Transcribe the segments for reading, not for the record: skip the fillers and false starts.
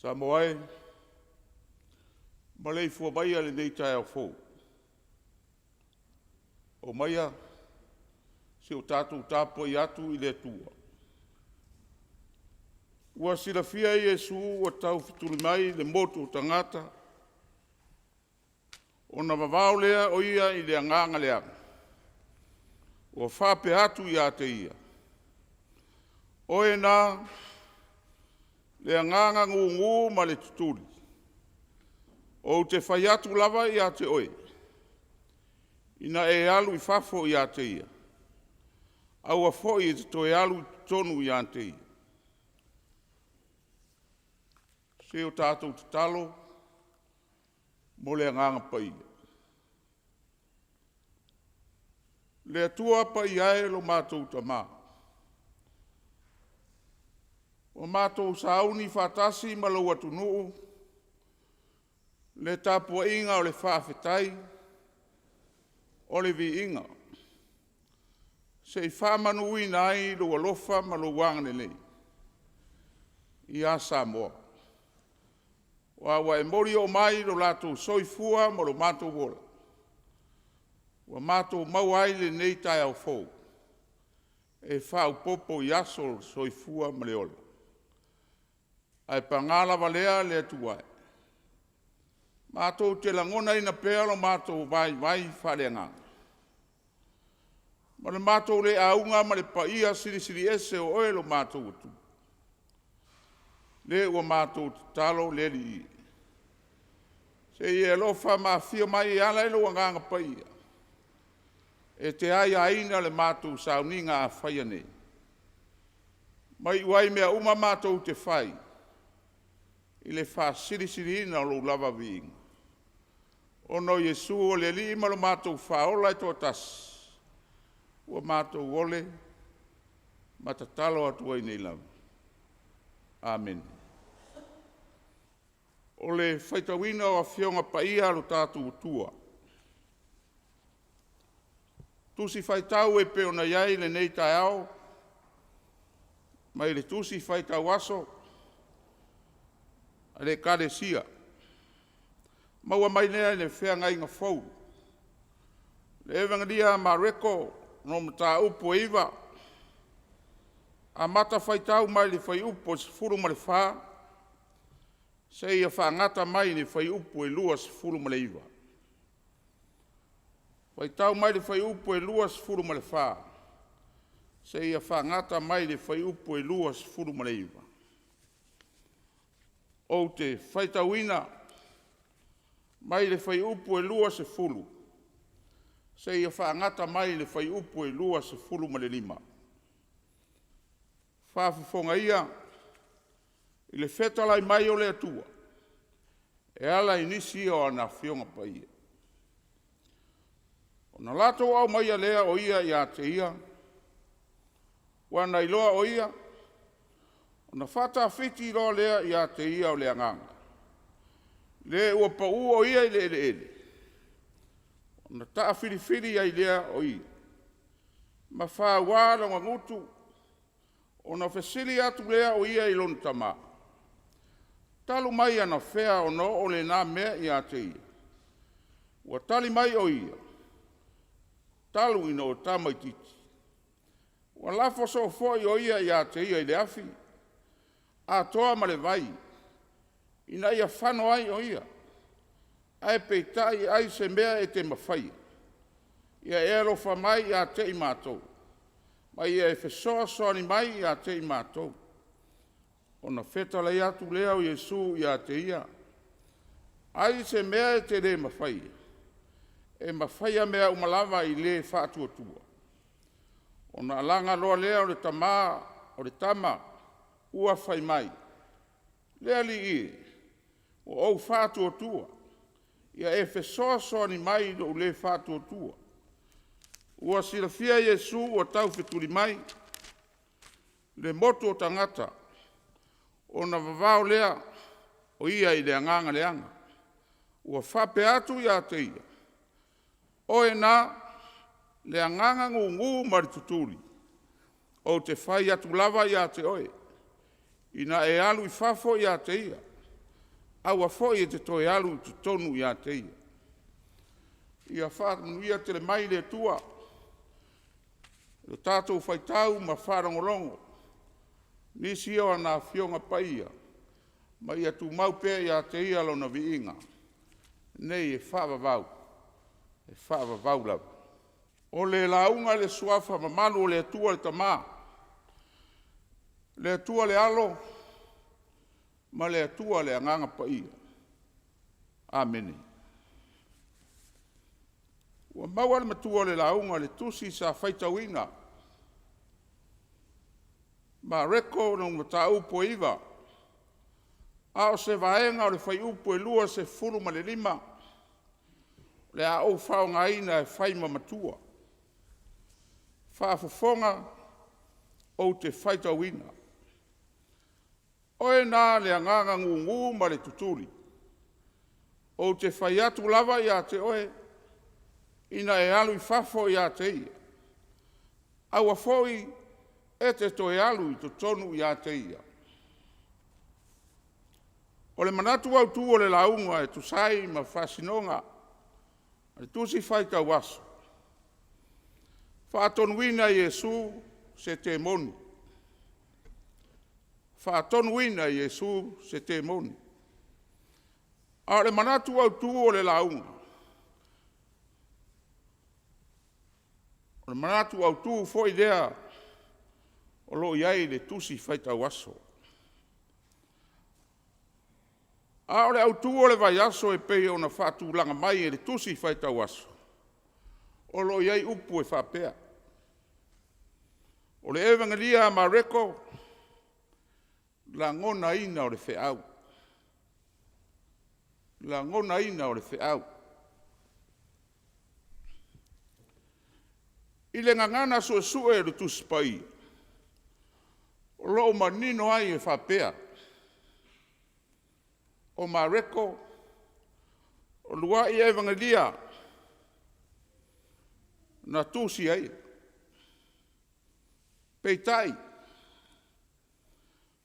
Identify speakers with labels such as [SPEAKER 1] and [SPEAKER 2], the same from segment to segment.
[SPEAKER 1] Samoa, malei fua maia le nei Taeao fou. O maia, se o tātou tāpoi atu i le tua. Ua silafia i Yesu ua tau fituli mai le motu o tangata, o na vavao lea o ia i le anganga leanga. Ua whape atu i a te ia. O e nā, le anganga ngu ma le tuturi. O te whai atu lava i a te oe. Ina e alu i whafo i a te ia. Au a fo i te toe alu tonu i a te ia. Se o tātou te talo, mo le anganga pa ia. Le atua pa ia e lo mātou tamaa. O mātou sauni whātasi ma lau atu nuu, le Tapuaiga o le whawhetai, o le vi inga. Se i whamanu i nai lo alofa ma lo wangane nei. I a Samoa. Wa wa e mori o mai lo lato soifua ma lo mātou wola. Wa mātou mauai le nei Taeao fou. E whau popo i aso soifua ma le ola. Ai pangala valea le tuai. Mātou te langona ina pēa lo mātou vai whaleanga. Ma le mātou le aunga ma le paia siri ese o oe lo mātou atu. Le ua mātou te talo le li i. Se i e lofa ma fia mai i ala ilo wanganga paia. E te ai aina le mātou sauninga a whaia nei. Mai uai mea uma mātou te whai. I le wha siri na lo lava viinga. Ono Yesu o le li ima lo mātou whaola i tō tas. Ua mātou ole, matatalo atua i nei lava. Amen. O le whaitawina o a whionga paia lo tātou tua. Tusi whaitau e peona iai le nei Taeao. Mai le tusi whaitau aso. Ale kare sia. Maua mai nea ne whea ngai ngā whau. Le evangalia ma reko no mta upo iwa. A mata whaitau mai le whai upo se furu ma le wha. Se ia whangata mai le whai upo e lua se furu ma le iwa. Whaitau mai le whai upo e lua se furu ma le wha. Se ia whangata mai le whai upo e lua se furu ma le iwa. O te whaitawina, mai le whai upu e lua se fulu. Se ia whaangata mai le whai upu e lua se fulu ma le lima. Whaafufonga ia, i le whetalai mai o le atua. E ala inisi o ana whionga pa ia. O na lato au mai a lea o ia i a te ia. Wana iloa o ia. Na whata whiti roa lea i a te ia o lea nganga. Le ua pa o ia i le ele. Na taa whiri ai lea o ia. Ma wha wāra ngā ngutu. O na whesili atu lea o ia i lona tama. Talu mai ana whea o no o le nā mea i a te ia. Ua tali mai o ia. Talu ina o tamai titi. Ua lafo so foi o ia i a te ia i le afi. A toa ma le vai, ina ia whano ai o ia. Ai peitai ai se mea e te mawhai. Ia e alofa mai i a te i mātou. Mai ia e whesoa soani mai i a te i mātou. O na whetalai atu lea o Yesu i a te ia. Ai se mea e te le mawhai. E mawhai a mea umalava i le whaatua tua. O na alanga loa lea o le tama, ua whai mai. Lea li i, o au whātua tua. Ia e whesoasoa ni mai lo le whātua tua. Ua silafia Iesu o tau wheturi mai, le moto o tangata, o na vavao lea, o ia i le anganga leanga. Ua whape atu ia te ia. O e nā, le anganga ngu marituturi, o te whai atu lava ia te oe, ina e alu i whafo ia te ia, aua foi e te toe alu i tonu ia te ia. Ia whānuia te le mai le tua, le tātou whaitau ma whārangolongo, nisi o ana whionga paia, ma ia tu maupe ia te ia lona viinga, nei e whaavavau, lau. O le launga le suafa ma malu o le atua le tamā, le atua le alo, ma le atua le anganga paia. Amene. Ua maua le matua le launga le tusi sa whaitauina, ma reko nung mata upo iwa, a o se vaenga o le whai upo e lua se furu ma le lima, le a o whaonga ina e whaima matua. Whaafofonga o te whaitauina. Oe nā le anganga ngungu ma le tuturi. O te whai atu lava ia te oe, ina e alu i whafo ia te ia. Aua foi e te toe alu i to tonu ia te ia. O le manatu au tu o le launga e tu sai ma whasinonga, le tusi whaitau aso. Whaatonuina Iesu se te moni. Whaatonuina Iesu se te moni. A le manatu au tu o le launga. O le manatu au tu fo idea o lo iai le tusi whaitau aso. A o le au tu o le vai aso e pei o na whaatu langa mai e le tusi whaitau aso. O lo iai upu e whapea. O le evangelia ma reko, la ngona ina o le wheau. La ngona ina o le wheau. I le ngangana sue e le tuspai. O lo manino ai e whapea. O ma reko, o lua i evangelia, na tusi ai. Peitai.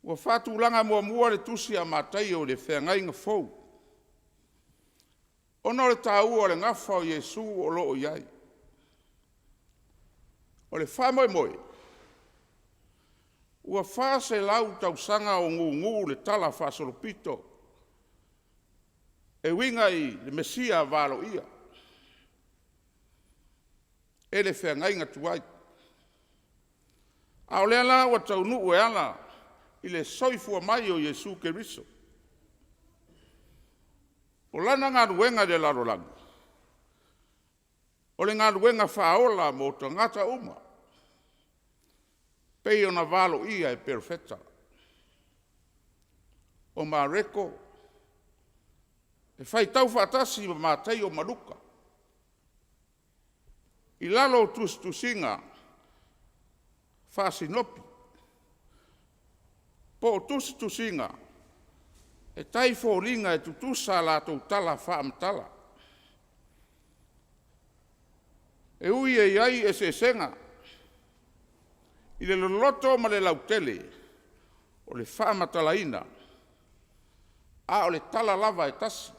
[SPEAKER 1] Ua whatu langa mua le tusi a matai o le whengainga fau. Ono le tāua o le ngafa o Iesu o loo iai. O le whamoe. Ua whase lau tausanga o ngu le tala whasolopito. E winga i le Mesia valo ia. E le whengainga tuai. A o lea la wa taunu ue ala i le soifua mai o Iesu Keriso. O lana ngā ruenga le larolanga. O le ngā ruenga whaola mo tangata uma. Pei o na valo ia e perfeta. O ma reko. E whai tau whaatasi ma mātai o maruka. I lalo tusinga. Whasinopi. Po tusinga. E tai fōringa e tutusa la tau tala whaamtala. E ui e iai e se senga. I le loloto ma le lautele. O le whaamatalaina. A o le tala lava e tasi.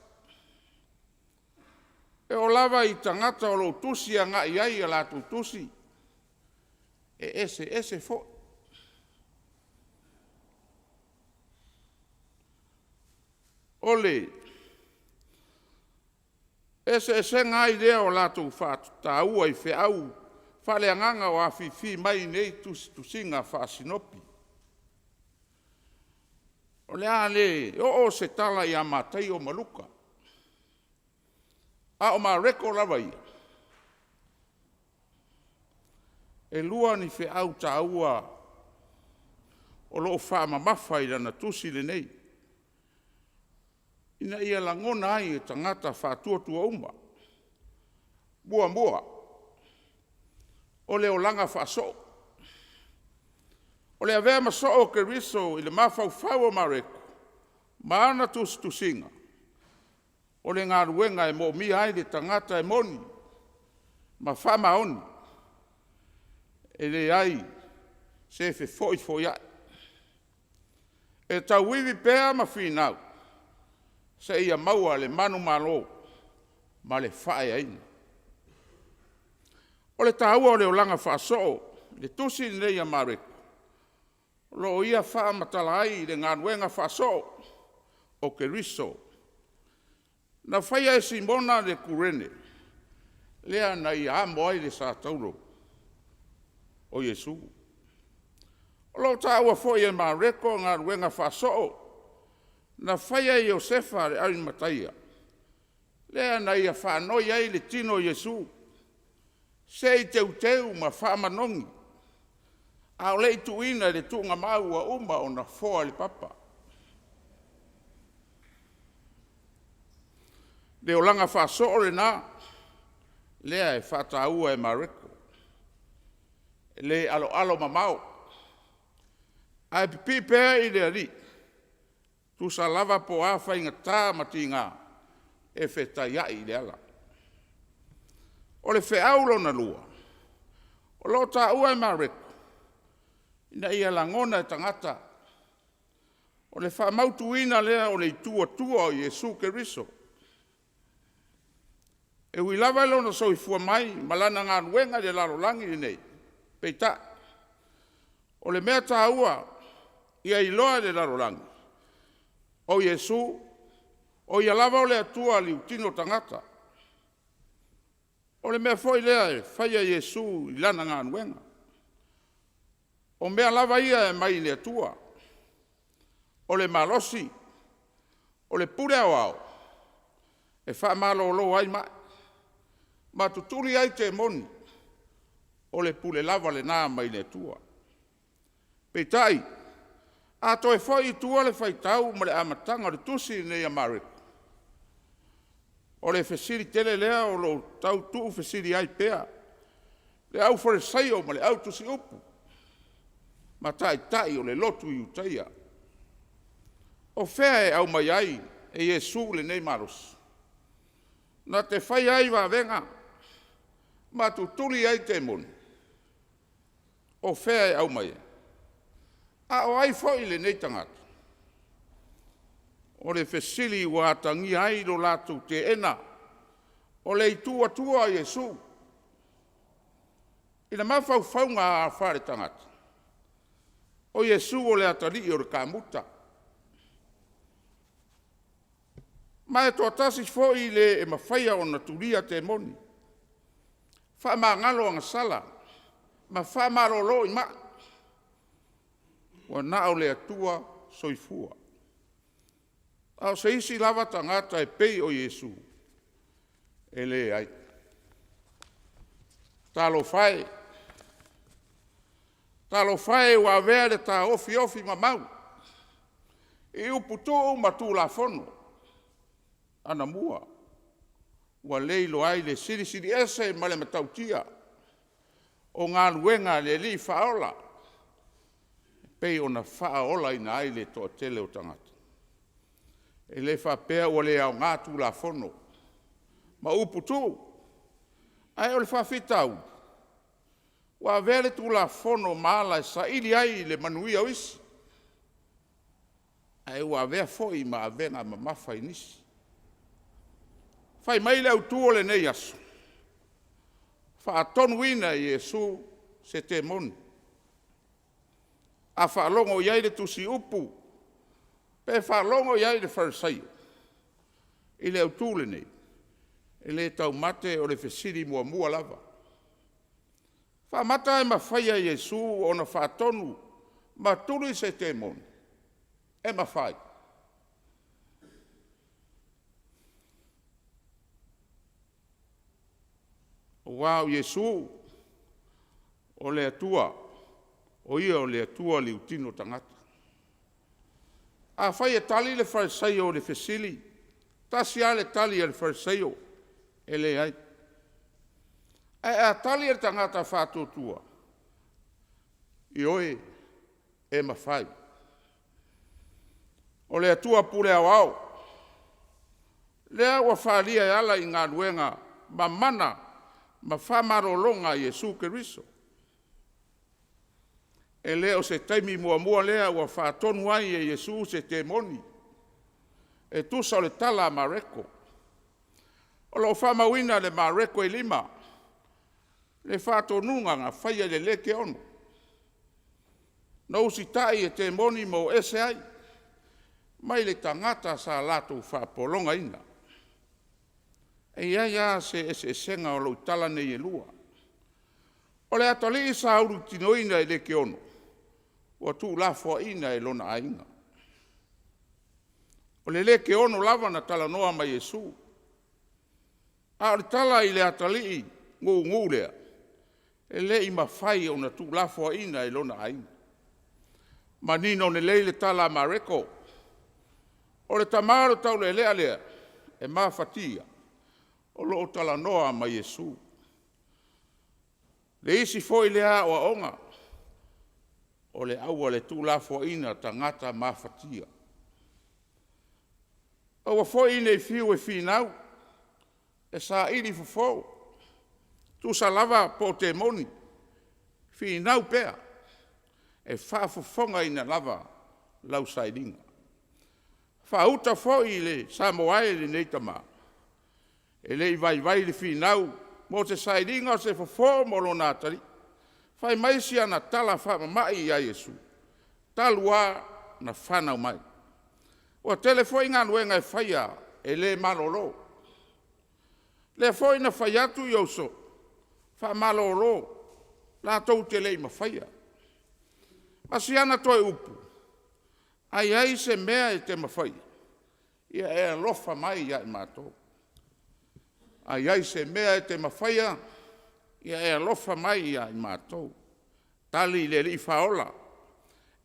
[SPEAKER 1] E o lava i tangata o lo tusi a ngā iai a la tusi. E ese fo. Ole, ese ngā idea o lātou whātaua i wheau, whaleanganga o awhiwhi mai nei tusinga whaasinopi. O lea le, o se tala i a mātai o maluka. A o mā reko lawa ia. E lua ni wheau tāua o loo whaamamafa i rana tusi le nei. ina ia langona ai e tangata whātuatua uma. Mua. O le o langa whaaso. O le avea maso o ke riso i le mawhau o mareko. Maana tusinga. O le ngā ruenga e mo mi ai le tangata e moni. Ma whama oni. E le ai se fe foi ai. E tau wiwi pēa ma whinau. Se ia maua le manu malo. Ma le whae aina. O le tāua o le o langa whaaso. Le tusi nei a mareko. Lo ia wha matala ai le ngā ruenga whaaso. O ke riso. Na whaia e simona le kurene. Lea na i amo ai le sa tauro. O Yesu. O lo tāua foi e mareko ngā ruenga whaaso. Na whaia i Josefa le Arimathea. Lea na ia whanoi ai le tino Yesu. Se i teu ma whamanongi. A o lei tuina le tunga maua uma o na foa le papa. Le o langa whaaso o le nā. Lea e whataua e mareko. Le alo mamau. Ai pipi pēa i le ari. Tu sa lava po a whainga tā mati ngā. E whetaiai i le ala. O le wheaulo na lua. O lo tā ua e mareko. Ina ia langona e tangata. O le whamautuina lea o le tua o Yesu ke riso. E ui lava ilo na soifua mai, malana ngā ruenga le larolangi ni nei. Peita. O le mea tā ua, ia iloa le larolangi. O Yesu, o ia lava o le atua li utino tangata. O le mea foi lea e whaia Yesu i lana ngā ruenga. O mea lava ia e mai le atua. O le malosi. O le pure au. E wha malo lo ai mai. Ma tuturi ai te moni. O le pule lava le nā mai le atua. Peitai. A toi foi i tua le whaitau ma le amatanga le tusi nei Amerika. O le fesiri tele lea o lo tau tuu fesiri ai pea. Le au fore saio ma le au tusi upu. Ma tai o le lotu i utaia. O fea e au mai ai e Yesu le nei maros. Na te whai ai wa venga. Ma tu tuli ai te moni. O fea e au mai. A o ai foi le nei tangata. O le fesili wa tangi ai lo latu te ena. O le tua a Yesu. Ina mawhau ngā whare tangata. O Yesu o le atari o le kamuta. Ma e toa tasi foi le e mawhaia o na turia te moni. Wha maa ngalo anga sala. Ma wha maa rolo i ma. Wa na o le atua soifua. Au se isi lava tangata e pei o Yesu. E le ai. Talo fai. Talo fai wa vere ta ofi mamau. E uputu matu la fono. Ana mua. Wa leilo ai le siri ese ma le matautia. O ngā luenga le li faola. Pei ona faola ina ai le toa tele o tangata. E le whapea o le au ngātu la fono. Ma uputu. Ai o le whawhitau. Wa vere tu la fono mala e sa ili ai le manuia o isi. Ai wa vea foi ma venga ma mafa inisi. Fai mai le autuo le nei aso. Fa atonu ina Yesu se te moni. A fa longo iai le tusi upu. Pe fa longo iai le farisaio. I le autu le nei. E le tau mate o le fesiri mua lava. Fa mata e mawhaia Yesu o na whaatonu, ma tulu se te moni. E mawhai. Wow, Yesu, o le atua, o ia o le atua li utino tangata. A whai e tali le whaisai o le fesili, tasi ale tali e le fariseo e le ai. A tali e tangata whātuatua. I oe e mawhai. O le atua pule au au. Lea ua whaalia e ala i ngā ruenga ma mana ma whamarolonga Iesu Keriso. E leo se taimi mua lea ua whaatonu ai e Iesu se te moni. E tusa o le tala mareko. O lo whamawina le mareko e lima. Le whaatonunga ngā whaia le leke ono. Nau si tai e te moni mo ese ai. Mai le tangata sa lato whaapolonga ina. E ia se esenga o lo tala nei e lua. O le atali sa auru tinoina e leke ono. Ua tu lafo ina e lona ainga. O le leke ono lava na tala noa mai Yesu. A o le tala i le atali ngu lea. E le i mawhai o na tu lafo ina e lona ainga. Ma nino ne leile tala mareko. O le tamaro tau le lea e mawhatia. O lo tala noa mai Yesu. Le isi foi lea o aonga. O le aua le tu lafo ina tangata mawhatia. O wa foi nei fiu e finau. E sa ili fufou. Tu sa lava po te moni. Finau pea. E whaafufonga ina lava lau saidinga. Whauta foi le Samoa le neitama. E le vai le finau. Mo te saidinga o se fufo molo natari. Fai maisi ana tala whamamai a Yesu. Talua na whanau mai. O telefoi ngā nuenga e whaia e le malolo. Le foi na whaiatu i oso. Wha malolo. La tau te lei ma whaia. Masi ana toi upu. Ai se mea e te mawhai. Ia e alofa mai ia e mātou. Ai se mea e te mawhaia. Ia e alofa mai ia e mātou. Tali le li whaola.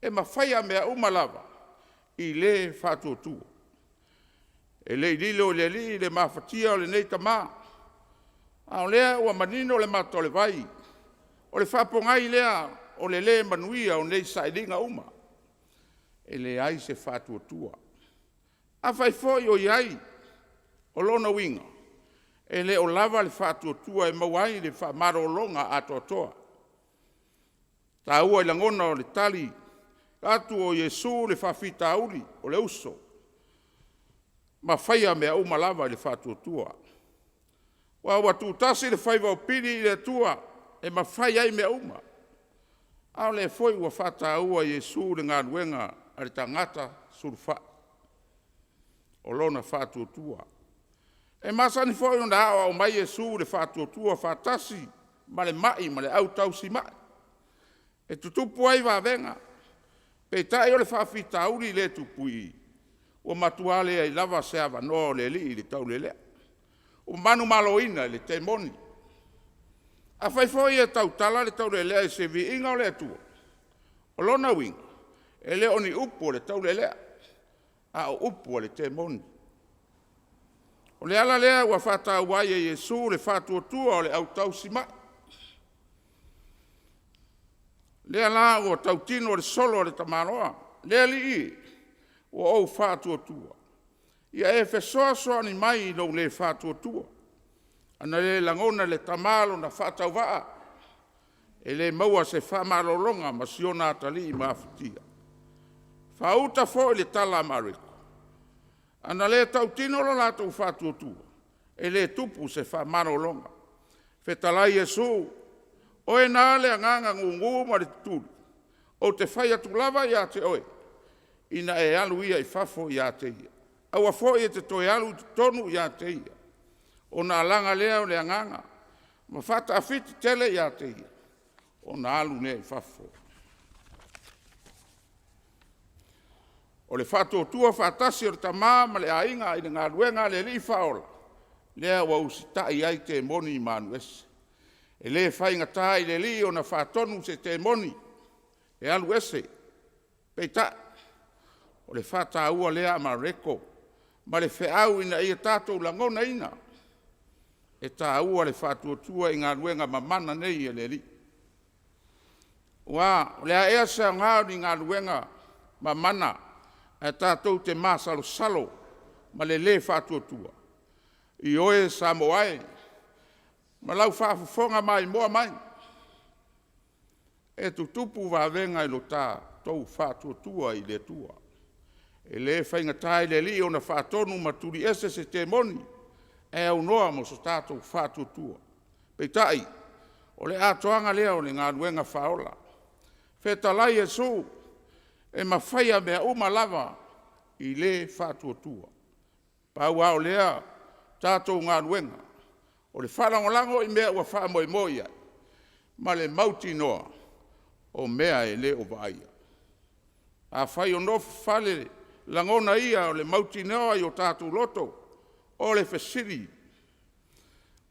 [SPEAKER 1] E mawhaia mea umalava. I le whātuatua. E le lilo le li le mawhatia o le neita mā. A o lea ua manino le mātole vai. O le whapongai lea o le manuia o nei saidinga uma. E le ai se whātuatua. A whai foi o iai o lona winga. E le o lava le whātuatua e mawai le whamarolonga atotoa. Tā ua i langona o le tali. Atu o Yesu le whawhita auri o le uso. Ma whaia mea umalava le whātuatua. Wa watu tasi le whaiva o piri i le tua. E ma whaia i mea uma. Ao le foi ua whata ua Yesu le ngā nuenga a le tangata surfa. O lona whātuatua. E masani foi ona awa o mai Yesu le whātuatua whātasi. Ma le mai, ma le au tau si mai. E tutupu ai wa venga. Pe tai o le whawhita auri le tupui. O matuale ai lava se ava no le li le tau le lea. O manu maloina le te moni. A whai foi e tau tala le tau le lea e se vi inga o le atua. O lona winga. E le oni upo le tau le lea. A o upo le te moni. O le ala lea ua whata uai e Yesu le whatuatua o le au tau si mai. Lea la o tautino le solo le tamaroa. Lea li i o au whātuatua. Ia e whesoa ni mai no le whātuatua. Ana le langona le tamalo na whātau waa. E le maua se whamarolonga ma siona atali i mawhitia. Whauta fo le tala mariko. Ana le tautino lo lato whātuatua. E le tupu se whamarolonga. Whetalai Yesu. O e nā le anganga ngungu ma le tuturu. O te whai atu lava ia te oe. Ina e alu ia i whafo ia te ia. Aua fo e te toe alu te tonu ia te ia. O nā langa lea o le anganga. Ma whata awhiti tele ia te ia. O nā alu ne i whafo. O le whato tua whatasi o le tamā ma le ainga i ngā ruenga le li whaola. Lea wa usita i ai te moni i manu ese. E le whainga tā i le li o na whatonu se te moni. E alu ese. Peita. O le whata ua lea ma reko. ma le fe'au ina ia tātou langona ina, e tā ua le whātuatua i ngā luenga mamana nei e le li. Wa, lea ea se ngāo ni ngā luenga mamana, e tātou te māsalo salo, ma le whātuatua. I oe Samoae, ma lau whaafufonga mai moa mai. E tu tupu wāwenga i lo tā tau whātuatua i le tua. E le whainga tai le li o na whātonu maturi ese se te moni, e au noa mo so tātou whātuatua. Peitai, o le atoanga lea o le ngā luenga whaola. Whetalai e su, e mawhaia mea lava i le whātuatua. Pau au lea tātou ngā luenga, o le whalangolango i mea ua whaamoimoia, ma le mauti noa o mea e le o vaia. A whai o nofu whale langona ia o le mauti noa i o tātou loto, o le whesiri,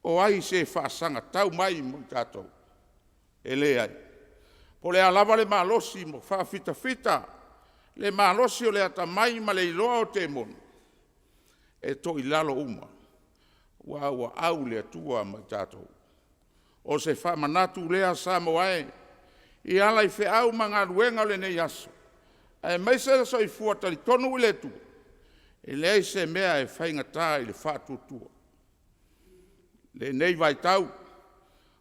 [SPEAKER 1] o ai se whaasanga tau mai mo tātou, e le ai. Po le alava le malosi mo whaafita, le malosi o le ata mai ma le iloa o te monu, e to i lalo uma, wa au le atua mai tātou. O se whaamanatu lea Samoae, i ala i wheau ma ngā ruenga le nei aso, e meise so i fuatari tonu i le tu, e lei se mea e whaingatā i le whātuatua. Le nei vai tau,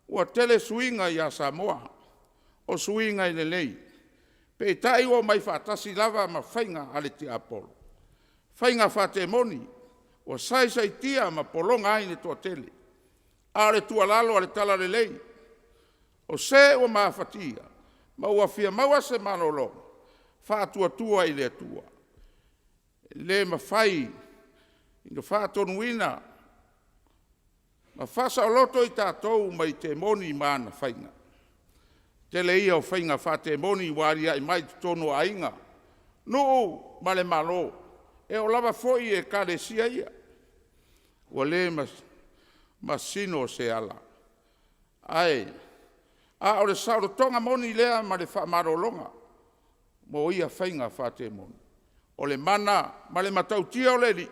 [SPEAKER 1] ua tele suinga i a Samoa, o suinga i le nei, pe tai o mai whātasi lava ma whainga ale te apolo. Whainga whāte moni, o sai tia ma polonga aine toa tele, ale tua lalo ale tala le lei, o se o maa whatia, ma ua fia maua se malolo, whātuatua i le atua. Le ma whai, ino whātonuina, ma whasa o loto i tātou mai te moni maana whainga. Tele ia o whainga whāte moni waria i mai tono ainga, nuu ma le malo, e o lava foi e kare sia ia. Ua le masino se ala. Ai, a o le sauro tonga moni lea ma le whaamarolonga, mo ia whainga whāte moni. O le mana, ma le matautia o le li,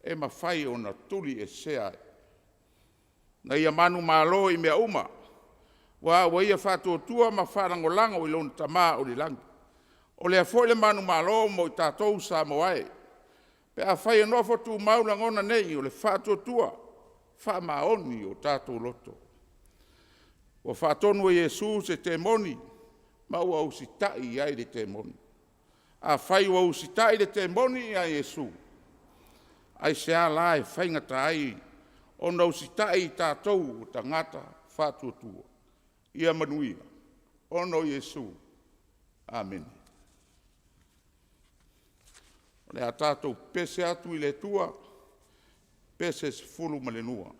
[SPEAKER 1] e ma whai o na tuli e sea. Na ia manu malo i mea uma, wa ia whātuatua ma wharangolango i lona tamā o le langi. O le afoi le manu malo mo i tātou Samoae, pe a whai anofo tu maulangona nei o le whātuatua, whaamaoni o tātou loto. O whātonu e Jesu se te moni, ma ua usitai ai le te moni. A whai ua usitai le te moni a Jesu. Ai se a la e whaingata ai, o na usitai tātou o tangata whātuatua. Ia manuia, ono Jesu. Amen. Le a tātou pese atu i le tua, pese se fulu ma le nua.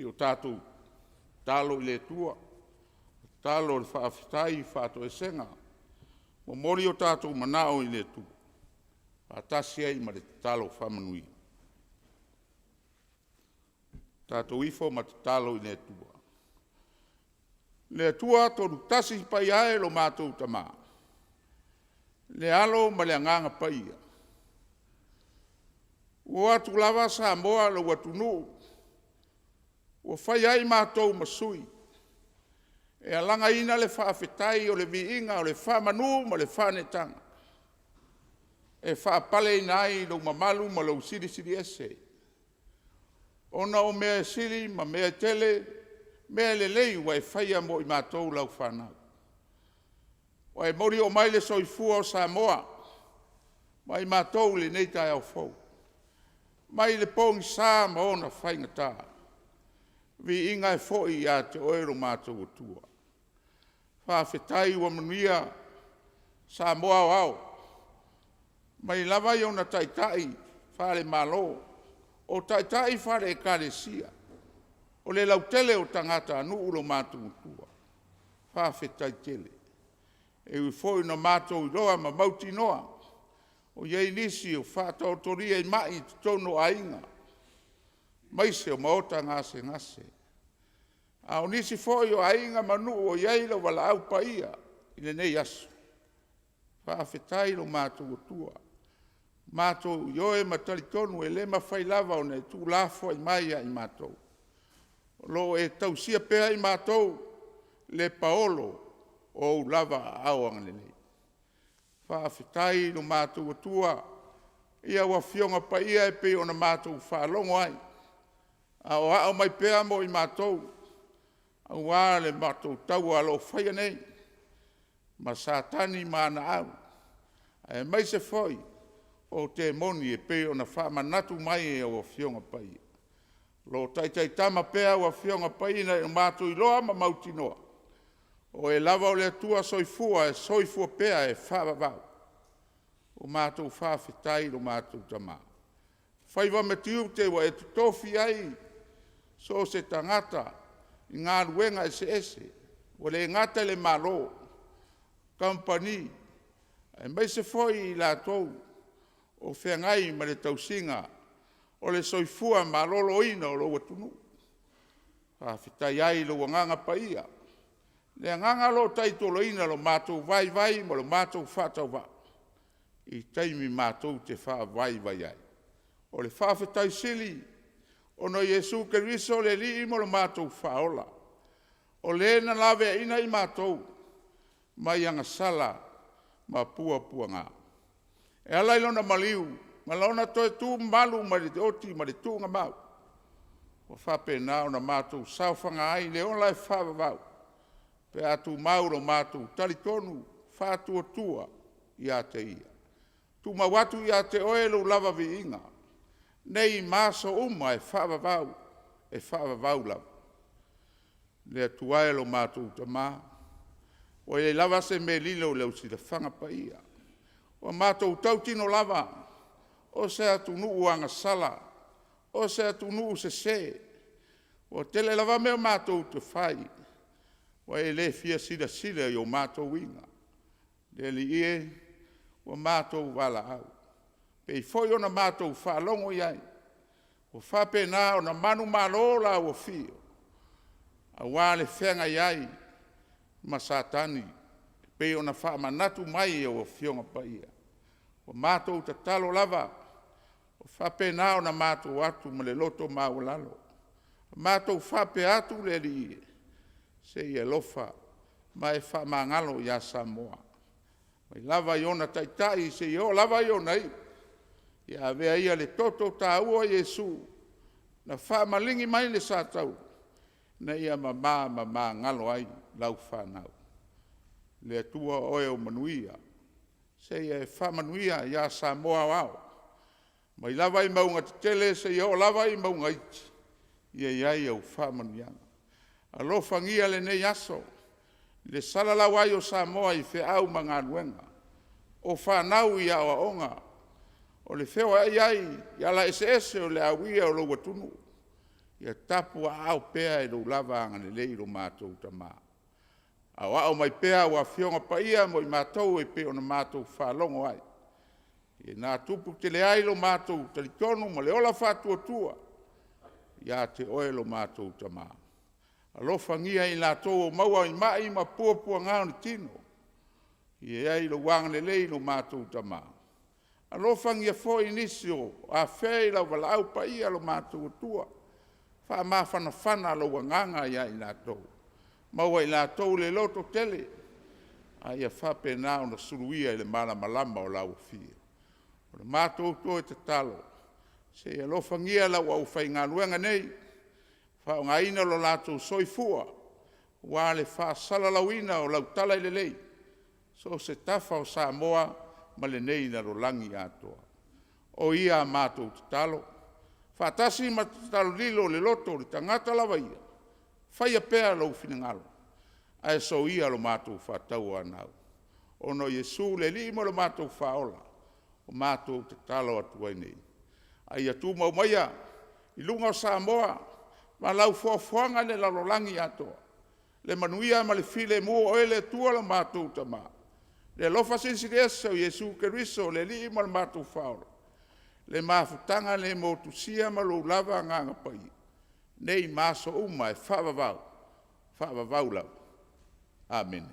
[SPEAKER 1] o tātou talo i le tua, talo le whaafitai, whaatoesenga, mori o tātou manao i le tua, atasi ai ma le talo whamanui. Tātou ifo ma te talo i le tua. Le tua tonu tasi pai ae lo mātou tamā. Le alo ma le anganga paia. O atu lava Samoa lo watunu. O whai ai mātou masui. E alanga ina le whaafetai o le viinga o le whamanu ma le whanetanga. E whaapale ina ai lo mamalu ma lo siri ese. Ona o mea siri ma mea tele, mea le lei wa e whaia mo i mātou lau whanau. Wa e mori o mai le soifua o Samoa, mai mātou le nei tai au fau. Mai le pongi sā ma ona whaingatā. Vi inga e foi a te oero mātou o tua. Whawhetai wa manuia Samoa o au. Mai lava i ona taitai, whare malo. O taitai whare e kāresia. O le lautele o tangata anu ulo mātou tua. Whawhetai tele. E ui foi na mātou i roa ma mauti noa. O iei nisi o whātau toria i mai te tono ainga. Maise o maota ngase. A o nisi foi o ainga manu o iei lo wala au paia. I le nei asu. Whawhetai lo mātou tua. Mātou ioe matari tonu e le mawhai lava o ne tū lafo i mai i mātou. Lo e tausia pēa i mātou le paolo o lava au anganelei. Whaafetai no mātou atua, ia wa fionga pa ia e pe o na mātou whaalongo ai. A o ao mai pēa mo i mātou, a wā le mātou tau alo whaia nei, ma sātani mana au. E mai se foi, o te moni e pe o na whaamanatu mai e o fionga pa ia. Lo taitai tama pēa wa fionga pa ia na mātou iloa ma mauti noa. O e lava o le atua soifua e soifua pēa e whaavavau. O mātou whaafetai o mātou tamā. Whaiva me tiu te wa e tutofi ai, so se tangata, i ngā ruenga ese. O le ngata le malo, kampani, e mai se foi i la tou, o whengai ma le tausinga, o le soifua malolo ina o lo watunu. Whaafetai ai lo wanganga pa ia. Le nganga lo taitolo ina lo mātou vai mo lo mātou whātau wā. I taimi mātou te wha vai ai. O le whawhetai sili, o no Jesu Keriso le li mo lo mātou whaola. O le na lawe ina i mātou, mai anga sala, ma pua ngā. E alai lona maliu, ma launa toe tū malu ma le te oti ma le tū ngā mau. O whape nao na mātou sauwhanga ai le on lai whawavau. Pe atu mauro mātou taritonu whātua tua i a te ia. Tu mawatu i a te oelo lava vi inga. Nei māso uma e whaavavau lava. Le atu aelo mātou tamā. O e lava se me lilo leo si le whanga pa ia. O mātou tautino lava. O se atu nuu anga sala. O se atu nuu se. O tele lava mea mātou te whai. Wa e le fia sida i o mātou inga. Le li ie, wa mātou wala au. Pei foi o na mātou whaalongo iai. O whape nā o na manu malola o fio. A wale whenga iai, ma sātani. Pei o na whaamanatu mai o fionga pa ia. O mātou ta talo lava. O whape nā o na mātou atu ma le loto maulalo. O mātou whape atu le li ie. Se ia lofa, mai whamangalo ia Samoa. Mai lava iona taitai, se ia o lava iona i. Ia avea ia le toto tā ua Jesu, na whamalingi mai le sātau, na ia mamā ngalo ai, lau whanau. Le atua oe o manuia, se ia e whamanuia ia Samoa wao. Mai lava i maunga te tele, se ia o lava i maunga iti, ia au whamanuianga. Alo fangia le nei aso, le salala wai o Samoa i wheau ma ngā nuenga, o whanau i awa onga, o le whewa ai, i ala ese o le awia o lo watunu, ia tapu au pea e lo lava angane lei lo mātou tamā. Au mai pea ua fionga pa ia mo i mātou e peo na mātou whalongo ai. E nā tupu te le ai lo mātou talikonu ma le ola whātua tua. Ia te oe lo mātou tamā. Alofa ngia i nā tō maua i mai ma puapua ngāo ni tino. I ai lo wangane lei lo mātou tamā. Alofa ngia fo inisio a whei lau walau pa ia lo mātou tua. Wha mā whana lo wanganga ia i nā tō. Maua i nā tō le loto tele. A ia whape nā o na suruia i le mana malama o lau fia. O le mātou tō e te talo. Se ia lofa ngia lau au whai ngā luenga nei. Wha o ngā ina lo lātou soifua. Wā le wha salalawina o lau tala i le lei. So se tafa o Samoa ma le nei na lo langi atoa. O ia mātou te talo. Whātasi ma te talo lilo le loto le tangata lawa ia. Whaia pēr lau whingalo. Ai so ia lo mātou whātau anau. Ono Yesu le li mo lo mātou whaola. O mātou te talo atua nei. Ai atu mau maia. I lunga o Samoa. Ma lau fuafuanga le lalolangi atoa. Le manuia ma le file mua o ele tua lo mātou tamā. Le lofa sinsidesa o Yesu Keriso le li mo lo mātou whaola. Le mafutanga le motusia ma lo lava nganga pai. Nei maso uma e whaavavau. Whaavavau lau. Amen.